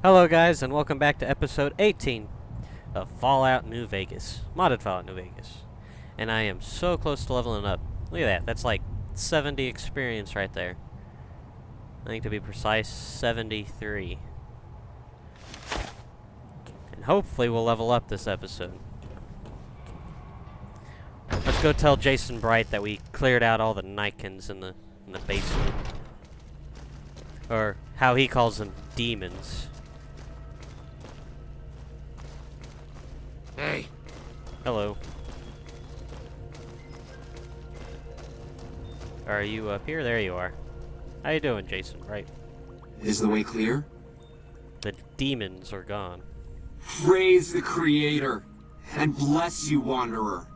Hello guys, and welcome back to episode 18 of Fallout New Vegas. Modded Fallout New Vegas. And I am so close to leveling up. Look at that, that's like 70 experience right there. I think to be precise, 73. And hopefully we'll level up this episode. Let's go tell Jason Bright that we cleared out all the Nikons in the basement. Or how he calls them, demons. Hey. Hello. Are you up here? There you are. How you doing, Jason? Right. Is the way clear? The demons are gone. Praise the Creator, and bless you, Wanderer.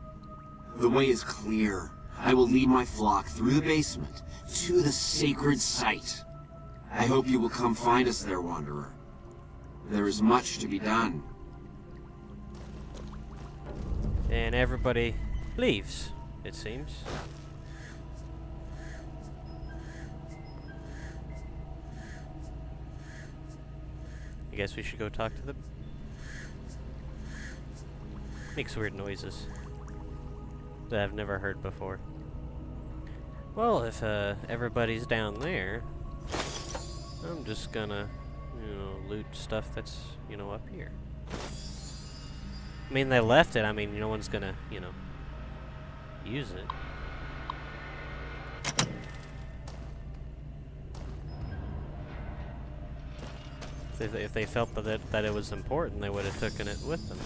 The way is clear. I will lead my flock through the basement to the sacred site. I hope you will come find us there, Wanderer. There is much to be done. And everybody leaves, it seems. I guess we should go talk to them. Makes weird noises that I've never heard before. Well, if everybody's down there, I'm just gonna, loot stuff that's, up here. I mean, they left it. I mean, no one's gonna, use it. If they felt that it was important, they would have taken it with them.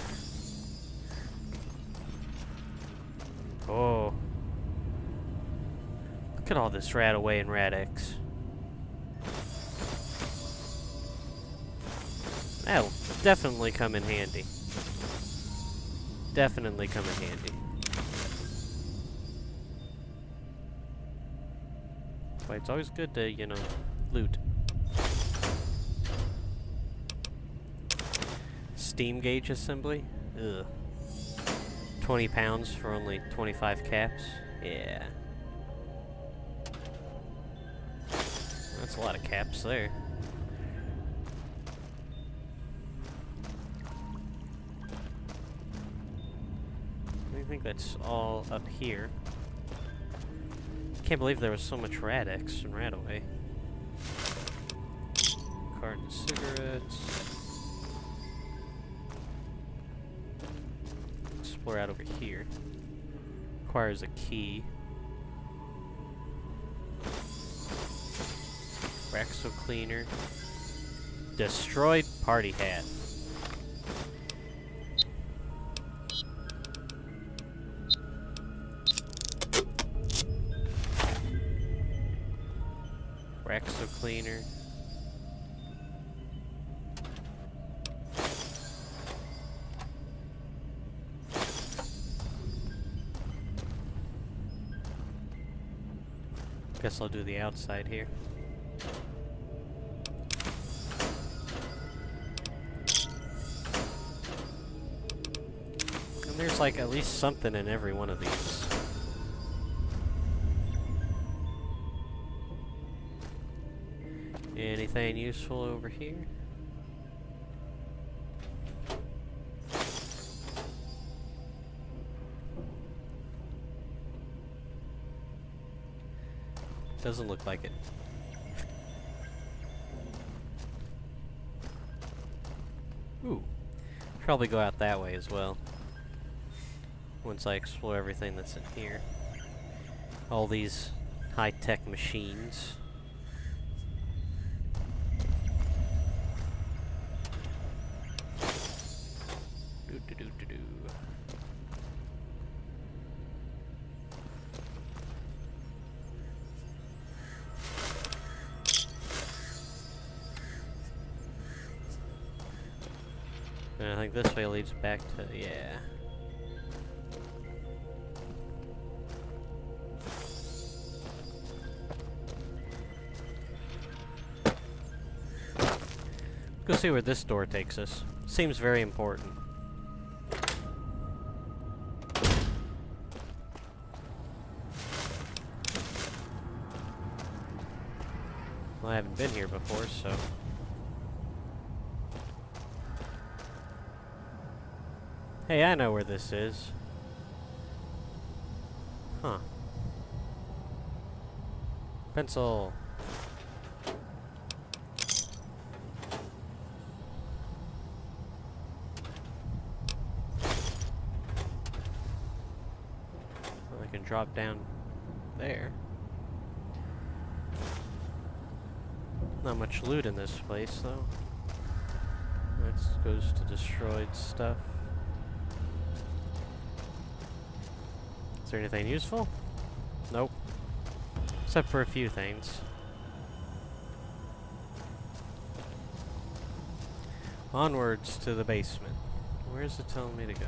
Oh. Look at all this Radaway and Rad-X. That'll definitely come in handy. Definitely come in handy. That's why it's always good to, loot. Steam gauge assembly? Ugh. 20 pounds for only 25 caps? Yeah. That's a lot of caps there. I think that's all up here. Can't believe there was so much Rad-X and Radaway. Carton of cigarettes. Explore out over here. Requires a key. Raxo cleaner. Destroyed party hat. Raxo cleaner. Guess I'll do the outside here. And there's like at least something in every one of these. Anything useful over here? Doesn't look like it. Ooh. Probably go out that way as well. Once I explore everything that's in here. All these high-tech machines. Do-do-do-do-do. And I think this way leads back to, yeah. Go see where this door takes us. Seems very important. Well, I haven't been here before, so Hey, I know where this is. Huh. Pencil. Well, I can drop down there. Not much loot in this place, though. That goes to destroyed stuff. Is there anything useful? Nope. Except for a few things. Onwards to the basement. Where's it telling me to go?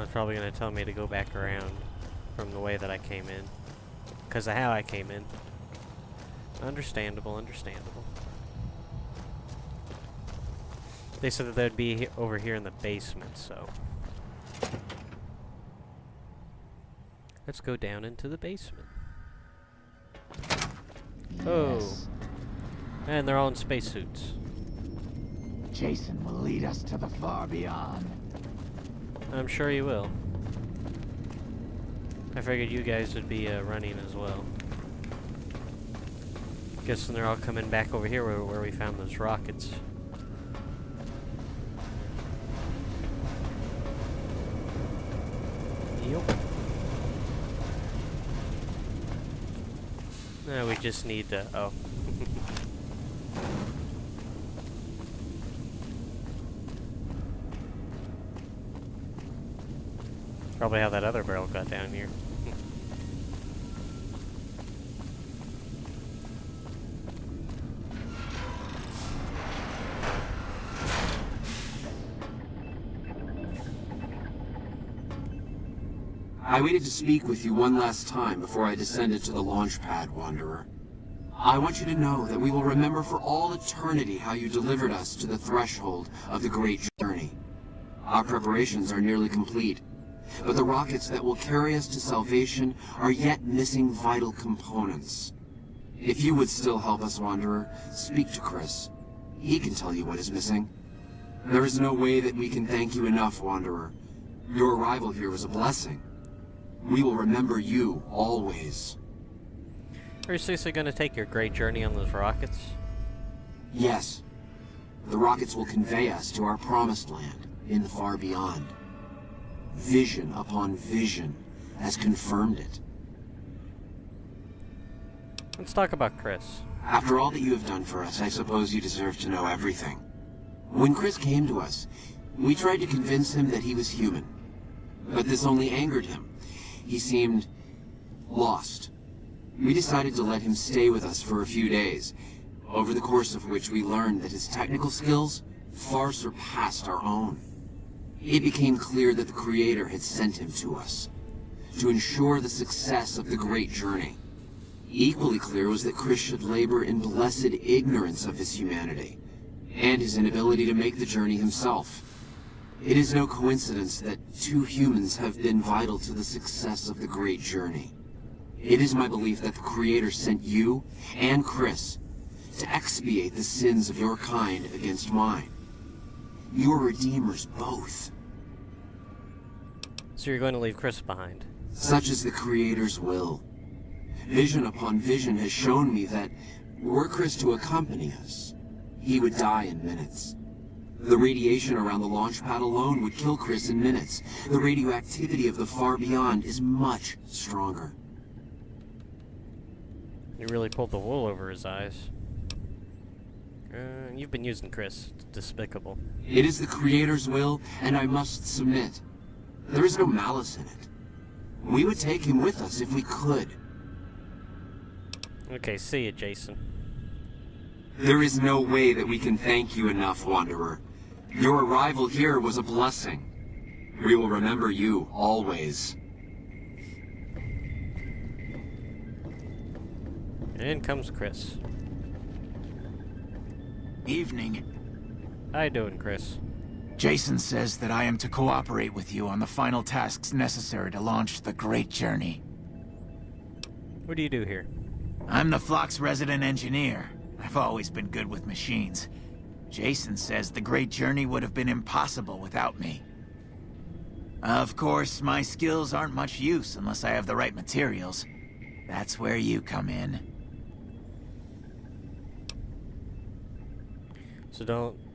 It's probably going to tell me to go back around from the way that I came in. Because of how I came in. Understandable, understandable. They said that they'd be over here in the basement, so... Let's go down into the basement. Yes. Oh. And they're all in spacesuits. Jason will lead us to the far beyond. I'm sure you will. I figured you guys would be running as well. Guessing they're all coming back over here where we found those rockets. Yep. Now we just need to... oh. Probably how that other barrel got down here. I waited to speak with you one last time before I descended to the launch pad, Wanderer. I want you to know that we will remember for all eternity how you delivered us to the threshold of the great journey. Our preparations are nearly complete, but the rockets that will carry us to salvation are yet missing vital components. If you would still help us, Wanderer, speak to Chris. He can tell you what is missing. There is no way that we can thank you enough, Wanderer. Your arrival here was a blessing. We will remember you always. Are you seriously going to take your great journey on those rockets? Yes. The rockets will convey us to our promised land in the far beyond. Vision upon vision has confirmed it. Let's talk about Chris. After all that you have done for us, I suppose you deserve to know everything. When Chris came to us, we tried to convince him that he was human. But this only angered him. He seemed lost. We decided to let him stay with us for a few days, over the course of which we learned that his technical skills far surpassed our own. It became clear that the Creator had sent him to us, to ensure the success of the great journey. Equally clear was that Chris should labor in blessed ignorance of his humanity, and his inability to make the journey himself. It is no coincidence that two humans have been vital to the success of the great journey. It is my belief that the Creator sent you and Chris to expiate the sins of your kind against mine. You are redeemers both. So you're going to leave Chris behind? Such is the Creator's will. Vision upon vision has shown me that were Chris to accompany us, he would die in minutes. The radiation around the launch pad alone would kill Chris in minutes. The radioactivity of the far beyond is much stronger. You really pulled the wool over his eyes. You've been using Chris. It's despicable. It is the Creator's will, and I must submit. There is no malice in it. We would take him with us if we could. Okay, see you, Jason. There is no way that we can thank you enough, Wanderer. Your arrival here was a blessing. We will remember you always. And in comes Chris. Evening. How you doing, Chris? Jason says that I am to cooperate with you on the final tasks necessary to launch the great journey. What do you do here? I'm the flock's resident engineer. I've always been good with machines. Jason says the Great Journey would have been impossible without me. Of course, my skills aren't much use unless I have the right materials. That's where you come in. So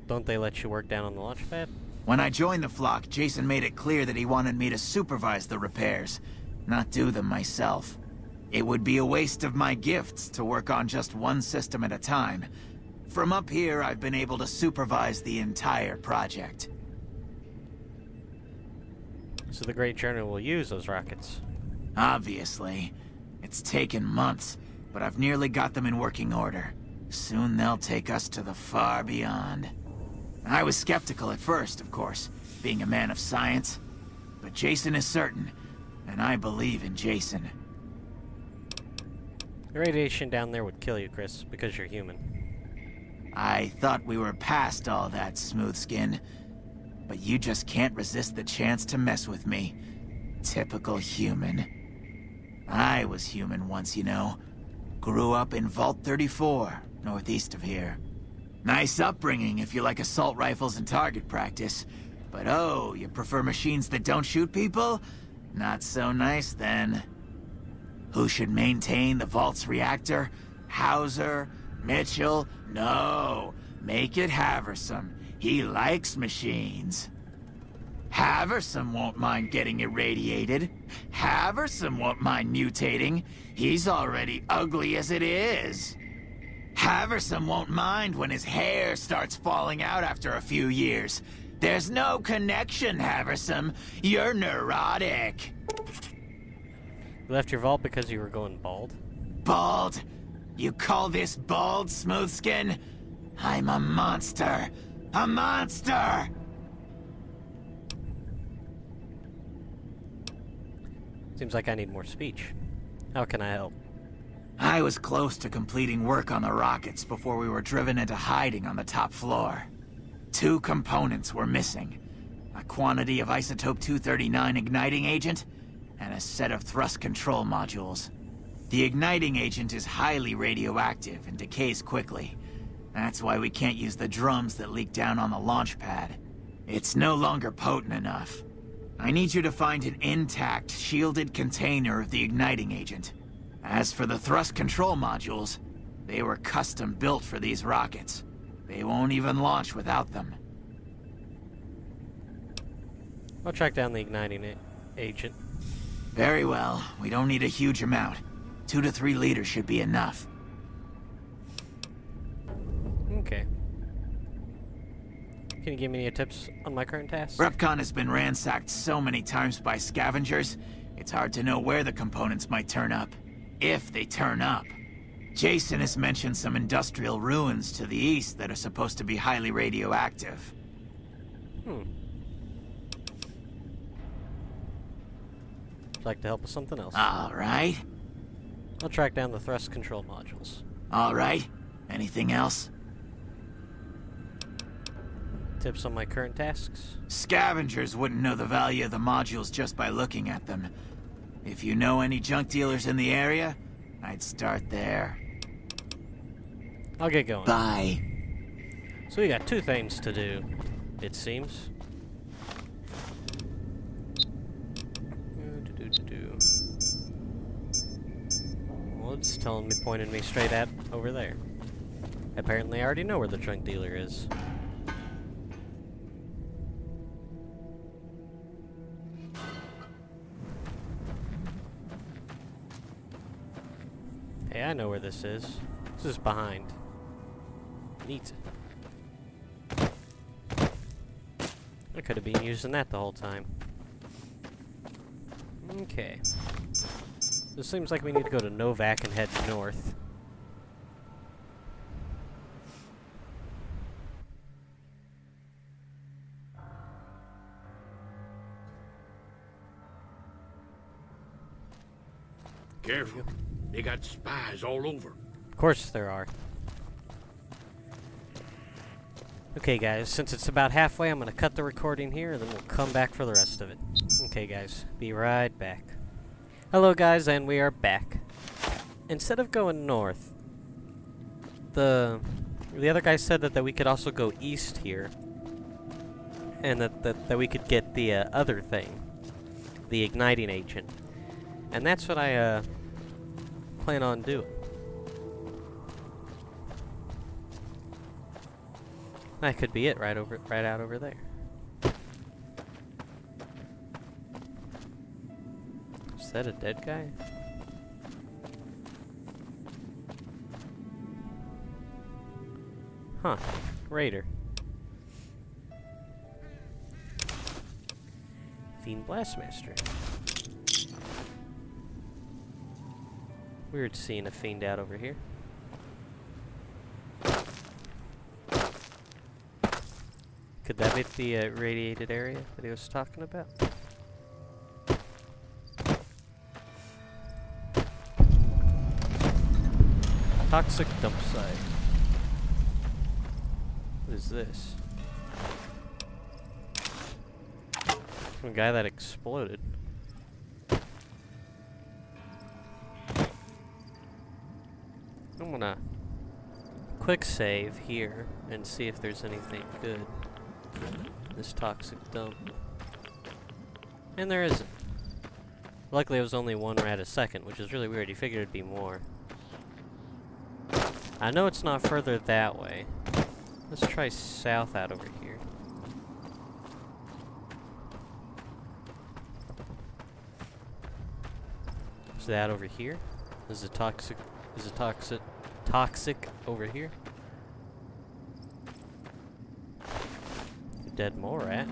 don't they let you work down on the launch pad? When I joined the flock, Jason made it clear that he wanted me to supervise the repairs, not do them myself. It would be a waste of my gifts to work on just one system at a time. From up here, I've been able to supervise the entire project. So the Great Journey will use those rockets. Obviously. It's taken months, but I've nearly got them in working order. Soon they'll take us to the far beyond. I was skeptical at first, of course, being a man of science. But Jason is certain, and I believe in Jason. The radiation down there would kill you, Chris, because you're human. I thought we were past all that, Smooth Skin. But you just can't resist the chance to mess with me. Typical human. I was human once, you know. Grew up in Vault 34, northeast of here. Nice upbringing if you like assault rifles and target practice. But oh, you prefer machines that don't shoot people? Not so nice then. Who should maintain the Vault's reactor? Hauser? Mitchell? No. Make it Haversam. He likes machines. Haversam won't mind getting irradiated. Haversam won't mind mutating. He's already ugly as it is. Haversam won't mind when his hair starts falling out after a few years. There's no connection, Haversam. You're neurotic. You left your vault because you were going bald? Bald? You call this bald, Smoothskin? I'm a monster. A monster! Seems like I need more speech. How can I help? I was close to completing work on the rockets before we were driven into hiding on the top floor. 2 components were missing. A quantity of isotope 239 igniting agent, and a set of thrust control modules. The igniting agent is highly radioactive and decays quickly. That's why we can't use the drums that leak down on the launch pad. It's no longer potent enough. I need you to find an intact, shielded container of the igniting agent. As for the thrust control modules, they were custom built for these rockets. They won't even launch without them. I'll track down the igniting agent. Very well. We don't need a huge amount. 2 to 3 liters should be enough. Okay. Can you give me any tips on my current task? Repcon has been ransacked so many times by scavengers, it's hard to know where the components might turn up. If they turn up. Jason has mentioned some industrial ruins to the east that are supposed to be highly radioactive. Would you like to help with something else? Alright. I'll track down the thrust control modules. Alright. Anything else? Tips on my current tasks? Scavengers wouldn't know the value of the modules just by looking at them. If you know any junk dealers in the area, I'd start there. I'll get going. Bye. So we got 2 things to do, it seems. Well, it's telling me, pointing me straight at over there. Apparently I already know where the junk dealer is. Hey, I know where this is. This is behind. Neat. I could have been using that the whole time. Okay. This seems like we need to go to Novak and head north. Careful. They got spies all over. Of course there are. Okay guys, since it's about halfway, I'm going to cut the recording here, and then we'll come back for the rest of it. Okay guys, be right back. Hello guys, and we are back. instead of going north, the other guy said that we could also go east here, and that we could get the other thing, the igniting agent, and that's what I plan on doing. That could be it, right out over there. Is that a dead guy? Huh. Raider. Fiend Blastmaster. Weird seeing a fiend out over here. Could that be the radiated area that he was talking about? Toxic dump site. What is this? Some guy that exploded. I'm gonna quick save here and see if there's anything good. This toxic dump. And there isn't. Luckily it was only 1 rad a second, which is really weird. You figured it'd be more. I know it's not further that way. Let's try south out over here. Is that over here? Is it toxic over here? Dead mole rat.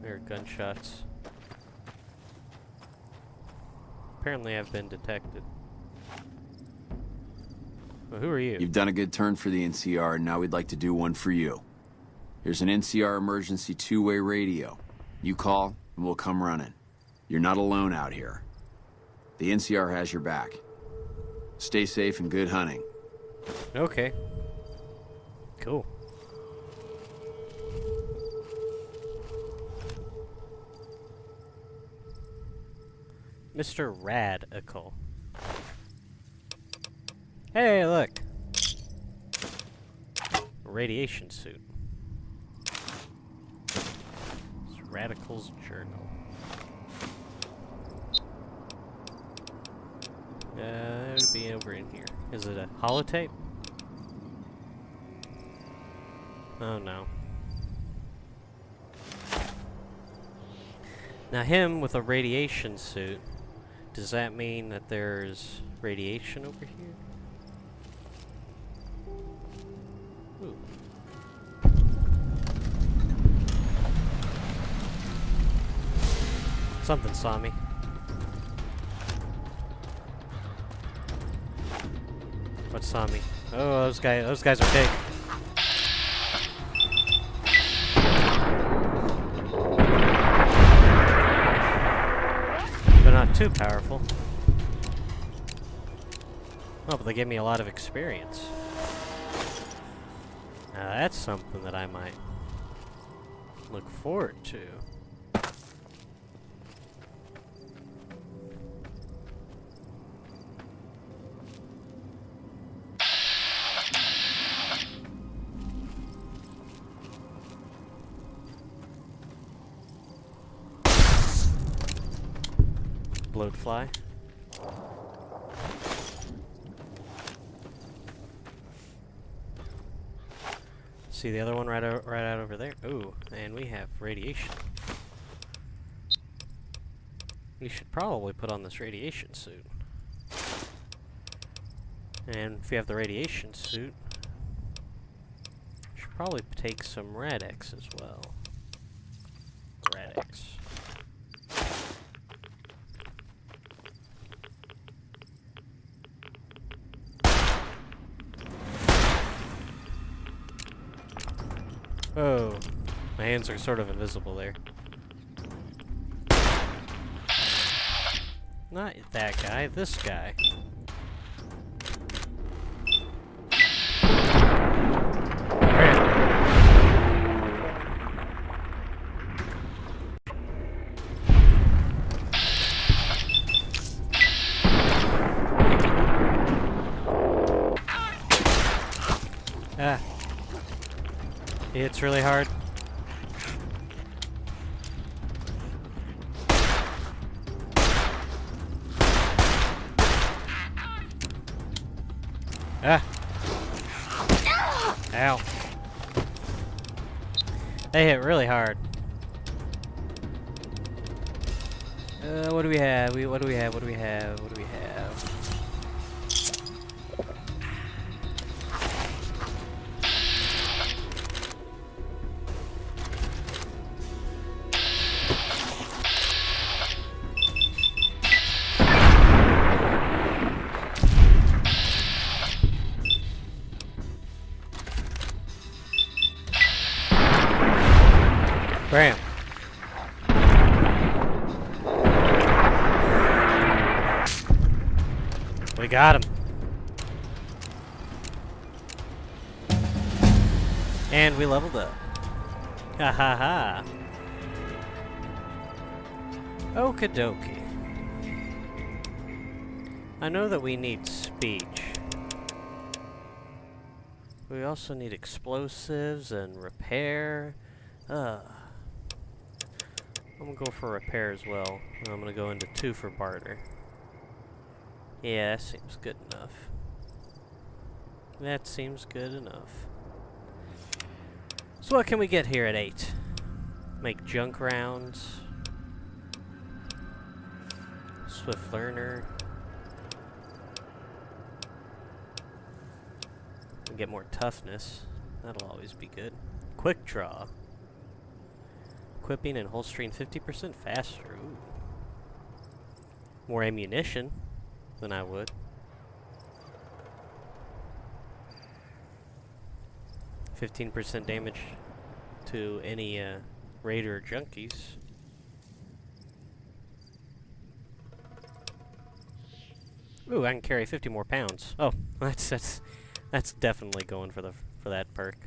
There are gunshots. Apparently I've been detected. Well, who are you? You've done a good turn for the NCR, and now we'd like to do one for you. Here's an NCR emergency 2-way radio. You call, and we'll come running. You're not alone out here. The NCR has your back. Stay safe and good hunting. Okay. Cool. Mr. Radical. Hey, look. Radiation suit. It's Radical's journal. It would be over in here. Is it a holotape? Oh no. Now him with a radiation suit, does that mean that there's radiation over here? Ooh. Something saw me. What saw me? Oh, those guys are big. Not too powerful. Oh, but they gave me a lot of experience. Now that's something that I might look forward to. Bloatfly. See the other one right out over there. Ooh, and we have radiation. We should probably put on this radiation suit. And if you have the radiation suit, you should probably take some Rad-X as well. Rad-X. Oh, my hands are sort of invisible there. Not that guy, this guy. hits really hard. Ah! Ow. They hit really hard. What do we have? What do we have? What do we have? What do we have? Bam. We got him. And we leveled up. Ha ha ha. Okie dokie. I know that we need speech. We also need explosives and repair. I'm gonna go for repair as well. And I'm gonna go into 2 for barter. Yeah, that seems good enough. That seems good enough. So what can we get here at 8? Make junk rounds. Swift learner. And get more toughness. That'll always be good. Quick draw. Equipping and holstering 50% faster. Ooh. More ammunition than I would. 15% damage to any raider junkies. Ooh, I can carry 50 more pounds. Oh, that's definitely going for that perk.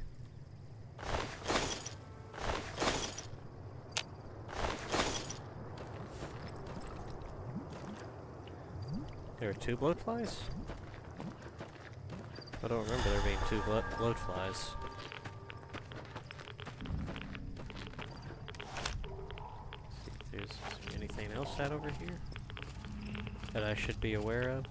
There are 2 bloatflies? I don't remember there being 2 bloatflies. See if there's anything else out over here that I should be aware of.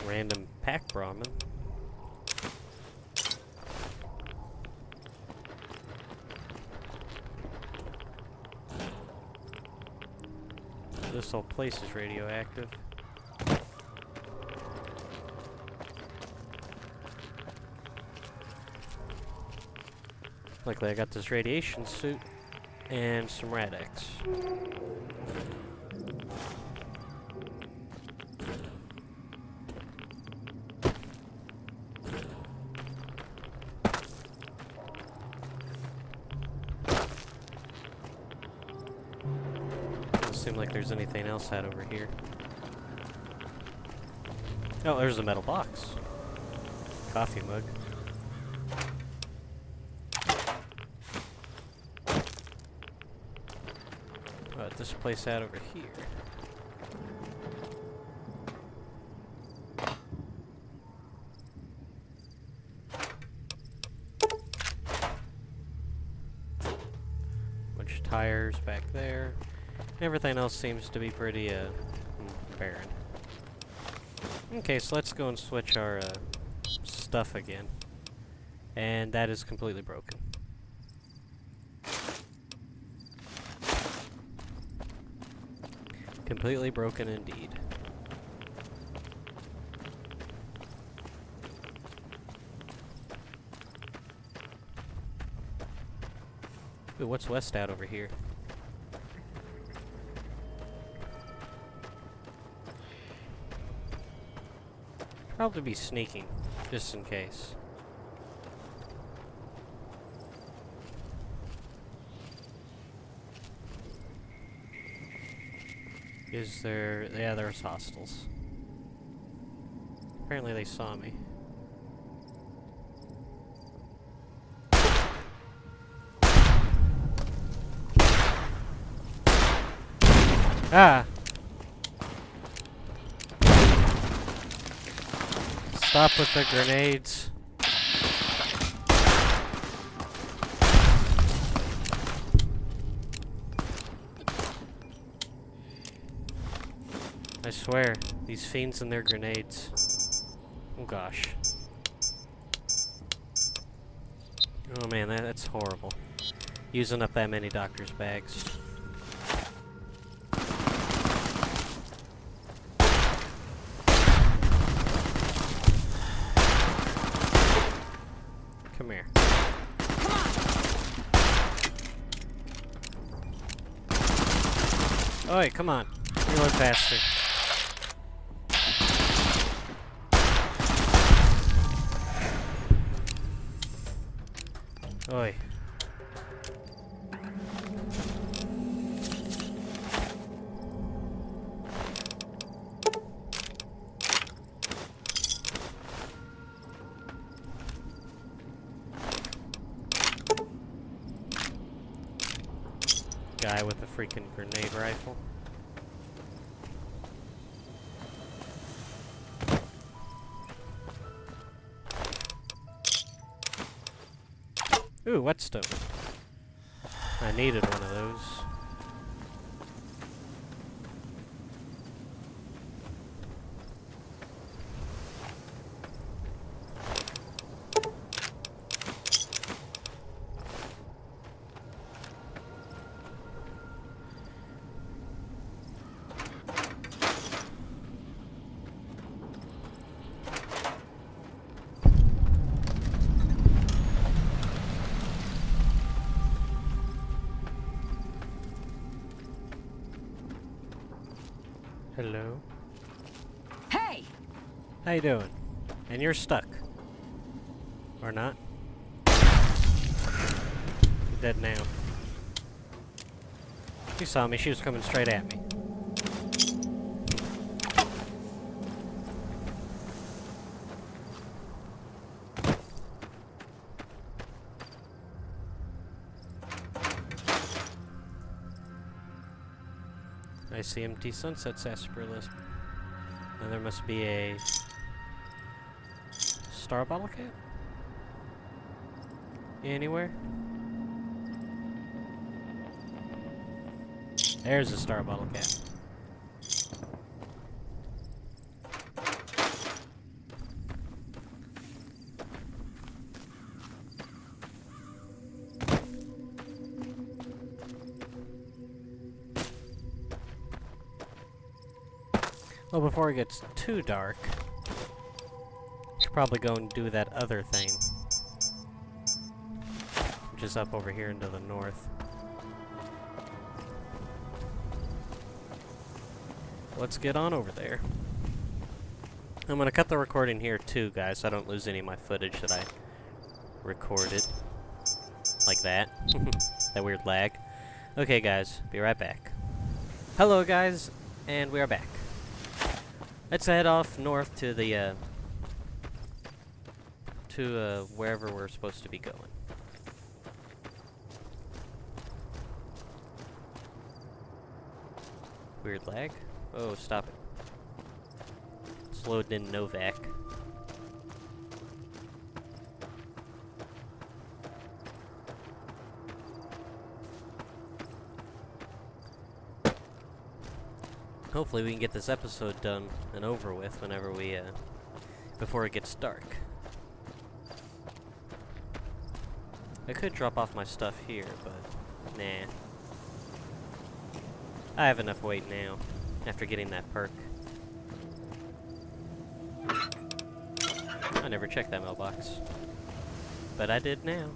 Random pack Brahmin. This whole place is radioactive. Luckily I got this radiation suit and some Rad-X. Seem like there's anything else out over here. Oh, there's a metal box. Coffee mug. This place out over here. Bunch of tires back there. Everything else seems to be pretty barren. Okay, so let's go and switch our stuff again. And that is completely broken. Completely broken indeed. Ooh, what's west out over here? Probably be sneaking, just in case. Is there... yeah, there's hostiles. Apparently they saw me. Ah! Stop with the grenades. I swear, these fiends and their grenades. Oh gosh. Oh man, that's horrible. Using up that many doctor's bags. Come here. Oi, come on. Reload faster. Oi. Guy with a freaking grenade rifle. Ooh, whetstone. I needed one of those. Hello? Hey! How you doing? And you're stuck. Or not? You're dead now. She saw me, she was coming straight at me. I see empty sunset sarsaparilla. And there must be a star bottle cap? Anywhere? There's a star bottle cap. Well, before it gets too dark, I should probably go and do that other thing, which is up over here into the north. Let's get on over there. I'm gonna cut the recording here too, guys, so I don't lose any of my footage that I recorded. Like that. That weird lag. Okay, guys, be right back. Hello, guys, and we are back. Let's head off north to the, wherever we're supposed to be going. Weird lag? Oh, stop it. It's loading in Novak. Hopefully we can get this episode done and over with whenever we, before it gets dark. I could drop off my stuff here, but nah. I have enough weight now, after getting that perk. I never checked that mailbox. But I did now.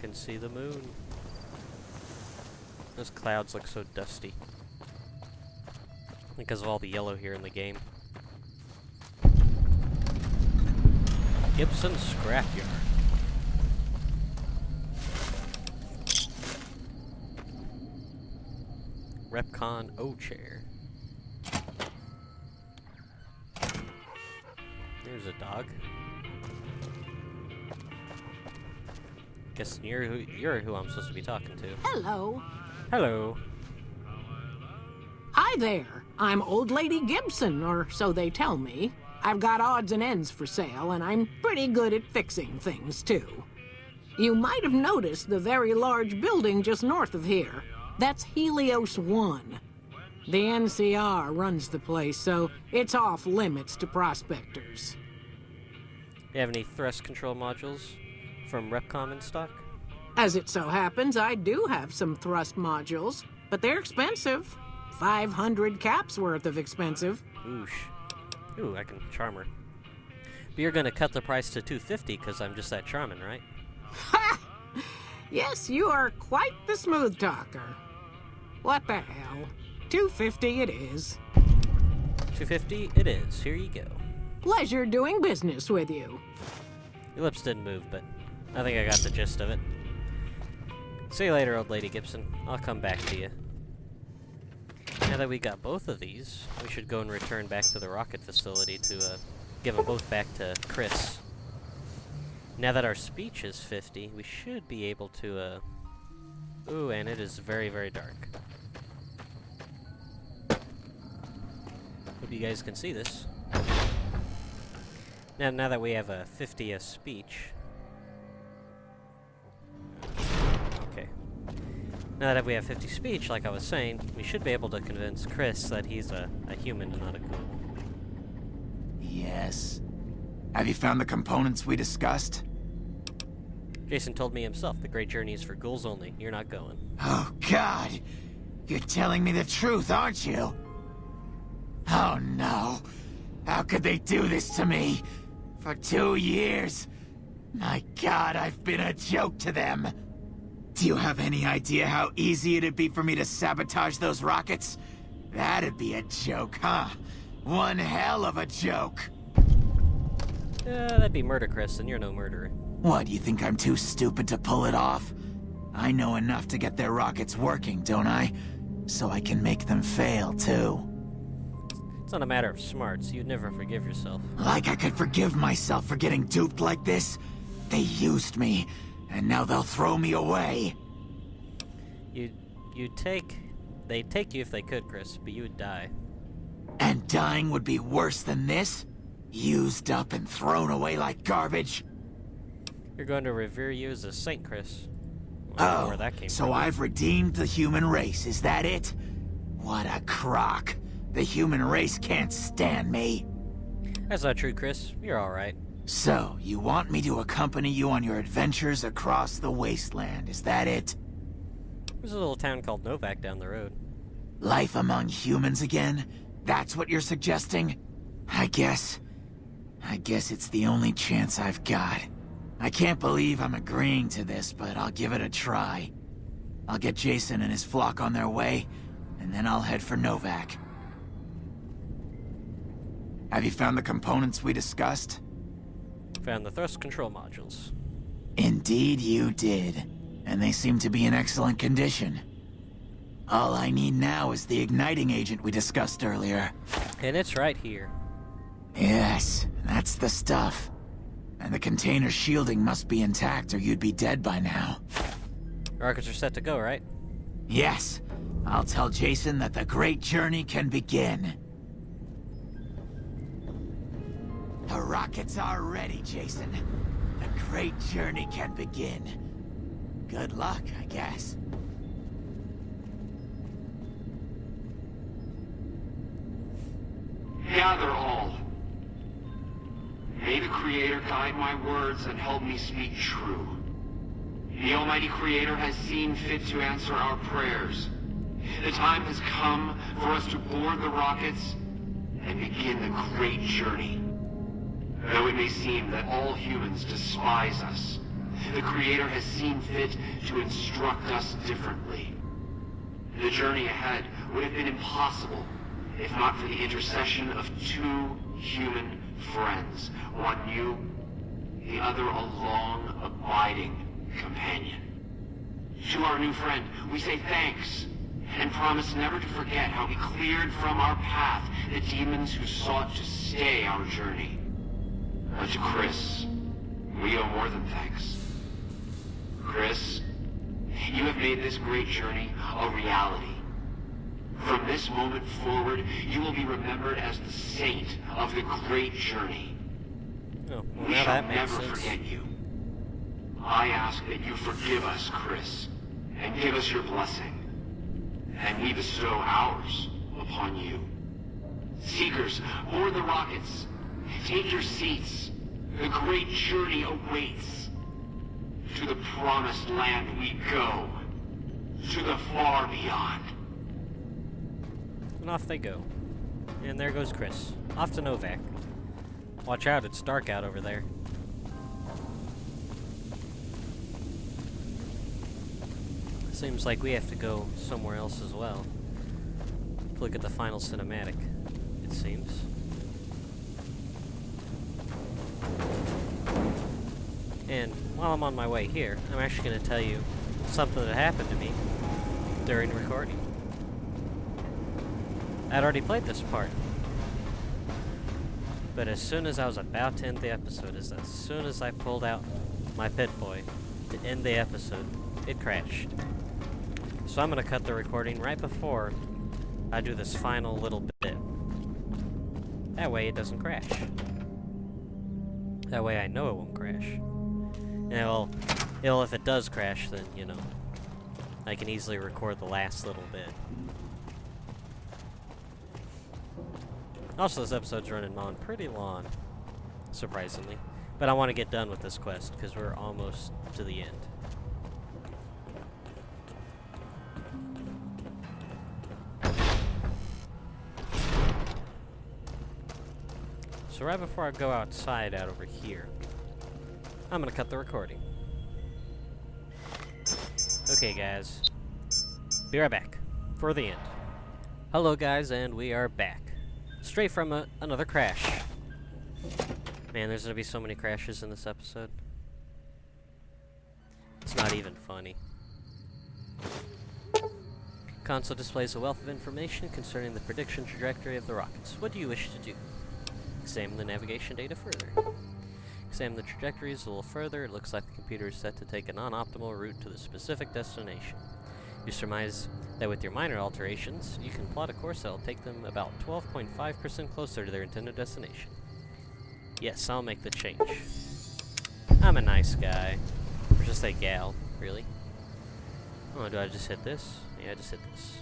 Can see the moon. Those clouds look so dusty. Because of all the yellow here in the game. Gibson Scrapyard. Repcon O-Chair. There's a dog. Guess you're who I'm supposed to be talking to. Hello. Hello. Hi there. I'm Old Lady Gibson, or so they tell me. I've got odds and ends for sale, and I'm pretty good at fixing things, too. You might have noticed the very large building just north of here. That's Helios 1. The NCR runs the place, so it's off limits to prospectors. You have any thrust control modules from Repcom in stock? As it so happens, I do have some thrust modules, but they're expensive. 500 caps worth of expensive. Oosh. Ooh, I can charm her. But you're gonna cut the price to $250 because I'm just that charming, right? Ha! Yes, you are quite the smooth talker. What the hell? $250 it is. $250 it is. Here you go. Pleasure doing business with you. Your lips didn't move, but I think I got the gist of it. See you later, Old Lady Gibson. I'll come back to you. Now that we got both of these, we should go and return back to the rocket facility to give them both back to Chris. Now that our speech is 50, we should be able to, Ooh, and it is very, very dark. Hope you guys can see this. Now that we have a 50 speech... Okay. Now that we have 50 speech, like I was saying, we should be able to convince Chris that he's a human and not a ghoul. Yes. Have you found the components we discussed? Jason told me himself, the great journey is for ghouls only. You're not going. Oh, God! You're telling me the truth, aren't you? Oh, no. How could they do this to me? For 2 years? My God, I've been a joke to them. Do you have any idea how easy it'd be for me to sabotage those rockets? That'd be a joke, huh? One hell of a joke. That'd be murder, Chris, and you're no murderer. What, do you think I'm too stupid to pull it off? I know enough to get their rockets working, don't I? So I can make them fail, too. It's not a matter of smarts. You'd never forgive yourself. Like I could forgive myself for getting duped like this? They used me, and now they'll throw me away. They'd take you if they could, Chris, but you would die. And dying would be worse than this? Used up and thrown away like garbage? You're going to revere you as a saint, Chris. I don't know where that came so from. I've redeemed the human race, is that it? What a crock. The human race can't stand me. That's not true, Chris. You're alright. So, you want me to accompany you on your adventures across the wasteland, is that it? There's a little town called Novak down the road. Life among humans again? That's what you're suggesting? I guess it's the only chance I've got. I can't believe I'm agreeing to this, but I'll give it a try. I'll get Jason and his flock on their way, and then I'll head for Novak. Have you found the components we discussed? Found the thrust control modules. Indeed you did, and they seem to be in excellent condition. All I need now is the igniting agent we discussed earlier. And it's right here. Yes, that's the stuff. And the container shielding must be intact or you'd be dead by now. Rockets are set to go, right? Yes, I'll tell Jason that the great journey can begin. The rockets are ready, Jason. The great journey can begin. Good luck, I guess. Gather all. May the Creator guide my words and help me speak true. The Almighty Creator has seen fit to answer our prayers. The time has come for us to board the rockets and begin the great journey. Though it may seem that all humans despise us, the Creator has seen fit to instruct us differently. The journey ahead would have been impossible if not for the intercession of two human friends, one new, the other a long, abiding companion. To our new friend, we say thanks, and promise never to forget how we cleared from our path the demons who sought to stay our journey. But to Chris, we owe more than thanks. Chris, you have made this great journey a reality. From this moment forward, you will be remembered as the saint of the great journey. Oh, well, We now shall that makes never sense. forget you. I ask that you forgive us, Chris, and give us your blessing. And we bestow ours upon you. Seekers, board the rockets. Take your seats. The great journey awaits. To the promised land we go. To the far beyond. And off they go. And there goes Chris. Off to Novak. Watch out, it's dark out over there. Seems like we have to go somewhere else as well. Look at the final cinematic, it seems. And while I'm on my way here, I'm actually going to tell you something that happened to me during recording. I'd already played this part. But as soon as I was about to end the episode, as soon as I pulled out my pit boy to end the episode, it crashed. So I'm going to cut the recording right before I do this final little bit. That way it doesn't crash. That way I know it won't crash. And if it does crash, then, you know, I can easily record the last little bit. Also, this episode's running on pretty long, surprisingly. But I want to get done with this quest, because we're almost to the end. So right before I go outside out over here, I'm gonna cut the recording. Okay guys, be right back for the end. Hello guys, and we are back. Straight from another crash. Man, there's gonna be so many crashes in this episode. It's not even funny. Console displays a wealth of information concerning the prediction trajectory of the rockets. What do you wish to do? Examine the navigation data further. Examine the trajectories a little further. It looks like the computer is set to take a non-optimal route to the specific destination. You surmise that with your minor alterations, you can plot a course that will take them about 12.5% closer to their intended destination. Yes, I'll make the change. I'm a nice guy. Or just a gal, really. Oh, do I just hit this? Yeah, I just hit this.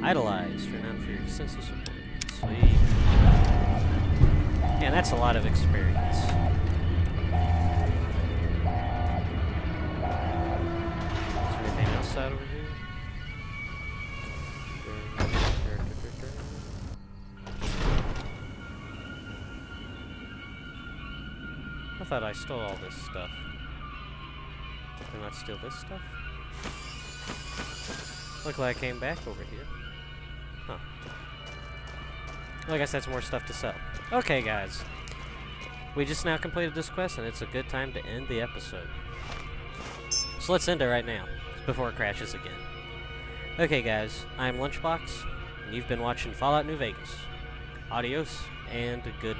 Idolized, renowned for your extensive support. Sweet. Man, that's a lot of experience. Is there anything else out over here? I thought I stole all this stuff. Did I not steal this stuff? Look like I came back over here. Huh. Well, I guess that's more stuff to sell. Okay, guys. We just now completed this quest, and it's a good time to end the episode. So let's end it right now, before it crashes again. Okay, guys. I'm Lunchbox, and you've been watching Fallout New Vegas. Adios, and good